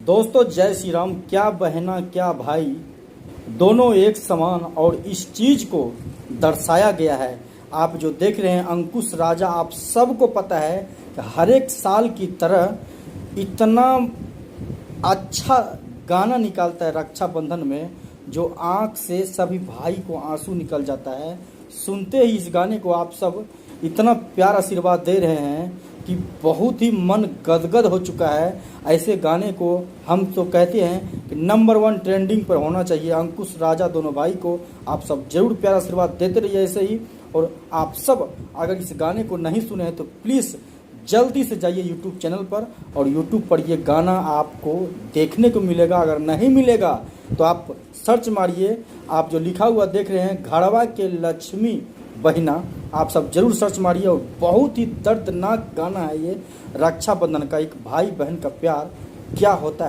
दोस्तों जय श्री राम। क्या बहना क्या भाई, दोनों एक समान और इस चीज को दर्शाया गया है। आप जो देख रहे हैं अंकुश राजा, आप सबको पता है कि हर एक साल की तरह इतना अच्छा गाना निकालता है रक्षाबंधन में, जो आंख से सभी भाई को आंसू निकल जाता है। सुनते ही इस गाने को आप सब इतना प्यार आशीर्वाद दे रहे हैं कि बहुत ही मन गदगद हो चुका है। ऐसे गाने को हम तो कहते हैं कि नंबर 1 ट्रेंडिंग पर होना चाहिए। अंकुश राजा दोनों भाई को आप सब जरूर प्यार आशीर्वाद देते रहिए ऐसे ही। और आप सब अगर इस गाने को नहीं सुने हैं तो प्लीज़ जल्दी से जाइए यूट्यूब चैनल पर, और यूट्यूब पर ये गाना आपको देखने को मिलेगा। अगर नहीं मिलेगा तो आप सर्च मारिए, आप जो लिखा हुआ देख रहे हैं घड़वा के लक्ष्मी बहिना, आप सब जरूर सर्च मारिए। और बहुत ही दर्दनाक गाना है ये, रक्षाबंधन का। एक भाई बहन का प्यार क्या होता है।